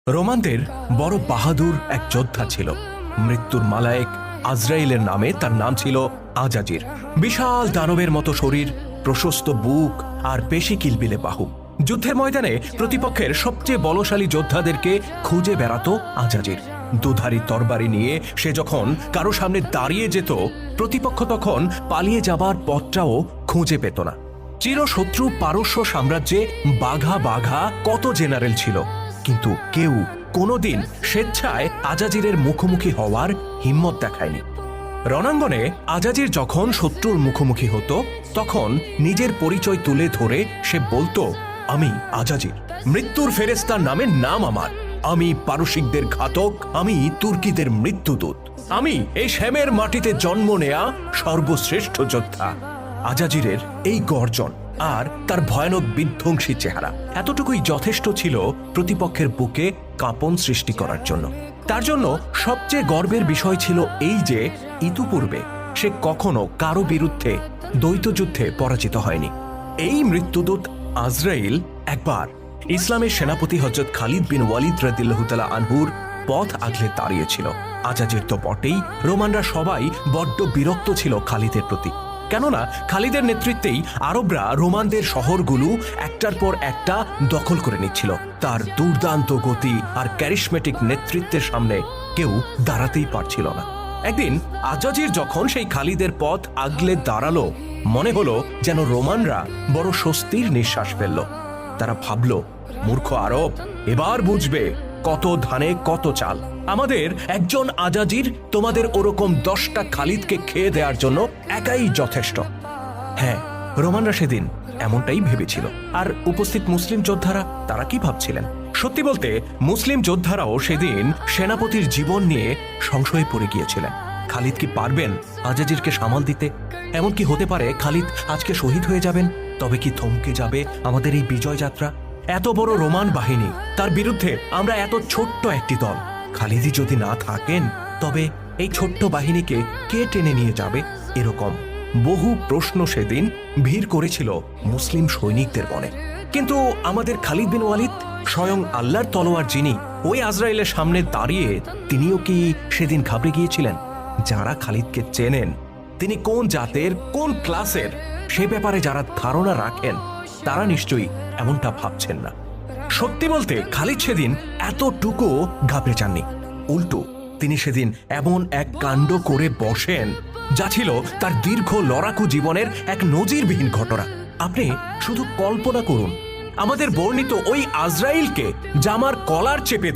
রোমানদের বড় বাহাদুর এক যোদ্ধা ছিল। মৃত্যুর মালায়েক আজরাইলের নামে তার নাম ছিল আজাজির। বিশাল দানবের মতো শরীর, প্রশস্ত বুক আর পেশি কিলবিলে বাহু। যুদ্ধের ময়দানে প্রতিপক্ষের সবচেয়ে বলশালী যোদ্ধাদেরকে খুঁজে বেড়াতো আজাজির। দুধারী তরবারি নিয়ে সে যখন কারো সামনে দাঁড়িয়ে যেত, প্রতিপক্ষ তখন পালিয়ে যাবার পথটাও খুঁজে পেত না। চিরশত্রু পারস্য সাম্রাজ্যে বাঘা বাঘা কত জেনারেল ছিল, কিন্তু কেউ কোনোদিন স্বেচ্ছায় আজাজিরের মুখোমুখি হওয়ার হিম্মত দেখায়নি। রণাঙ্গনে আজাজির যখন শত্রুর মুখোমুখি হতো, তখন নিজের পরিচয় তুলে ধরে সে বলতো, আমি আজাজির, মৃত্যুর ফেরেস্তার নামে নাম আমার, আমি পারসিকদের ঘাতক, আমি তুর্কিদের মৃত্যুদূত, আমি এই শ্যামের মাটিতে জন্ম নেয়া সর্বশ্রেষ্ঠ যোদ্ধা। আজাজিরের এই গর্জন আর তার ভয়ানক বিধ্বংসী চেহারা এতটুকুই যথেষ্ট ছিল প্রতিপক্ষের বুকে কাঁপন সৃষ্টি করার জন্য। তার জন্য সবচেয়ে গর্বের বিষয় ছিল এই যে ইতিপূর্বে সে কখনো কারো বিরুদ্ধে দ্বৈতযুদ্ধে পরাজিত হয়নি। এই মৃত্যুদূত আজরাইল একবার ইসলামের সেনাপতি হযরত খালিদ বিন ওয়ালিদ রাদিয়াল্লাহু তাআলা আনহুর পথ আগলে দাঁড়িয়েছিল। আজাজির তো বটেই, রোমানরা সবাই বড্ড বিরক্ত ছিল খালিদের প্রতি। কেননা খালিদের নেতৃত্বেই আরবরা রোমানদের শহরগুলো একটার পর একটা দখল করে নিচ্ছিল। তার দুর্দান্ত গতি আর ক্যারিশমেটিক নেতৃত্বের সামনে কেউ দাঁড়াতেই পারছিল না। একদিন আজাজির যখন সেই খালিদের পথ আগলে দাঁড়ালো, মনে হলো যেন রোমানরা বড় স্বস্তির নিঃশ্বাস ফেলল। তারা ভাবল, মূর্খ আরব এবার বুঝবে কত ধানে কত চাল। আমাদের একজন আজাজির তোমাদের ওরকম 10টা খালিদকে খেয়ে দেওয়ার জন্য একাই যথেষ্ট। হ্যাঁ, রোমানরা সেদিন এমনটাই ভেবেছিল। আর উপস্থিত মুসলিম যোদ্ধারা তারা কি ভাবছিলেন? সত্যি বলতে মুসলিম যোদ্ধারাও সেদিন সেনাপতির জীবন নিয়ে সংশয়ে পড়ে গিয়েছিলেন। খালিদ কি পারবেন আজাজিরকে সামাল দিতে? এমন কি হতে পারে খালিদ আজকে শহীদ হয়ে যাবেন? তবে কি থমকে যাবে আমাদের এই বিজয় যাত্রা? এত বড় রোমান বাহিনী, তার বিরুদ্ধে আমরা এত ছোট্ট একটি দল। খালিদই যদি না থাকেন, তবে এই ছোট্ট বাহিনীকে কে টেনে নিয়ে যাবে? এরকম বহু প্রশ্ন সেদিন ভিড় করেছিল মুসলিম সৈনিকদের মনে। কিন্তু আমাদের খালিদ বিন ওয়ালিদ, স্বয়ং আল্লাহর তলোয়ার যিনি, ওই আজরাইলের সামনে দাঁড়িয়ে তিনিও কি সেদিন ঘাবড়ে গিয়েছিলেন? যারা খালিদকে চেনেন, তিনি কোন জাতের কোন ক্লাসের সে ব্যাপারে যারা ধারণা রাখেন, তারা নিশ্চয়ই এমনটা ভাবছেন না। সত্যি বলতে খালিদ সেদিন এতটুকু ঘাবড়ে যাননি। উল্টো তিনি সেদিন এমন এক কাণ্ড করে বসেন যা ছিল তার দীর্ঘ লড়াকু জীবনের এক নজিরবিহীন ঘটনা। আপনি শুধু কল্পনা করুন, আমাদের বর্ণিত ওই আজরাইলকে জামার কলার চেপে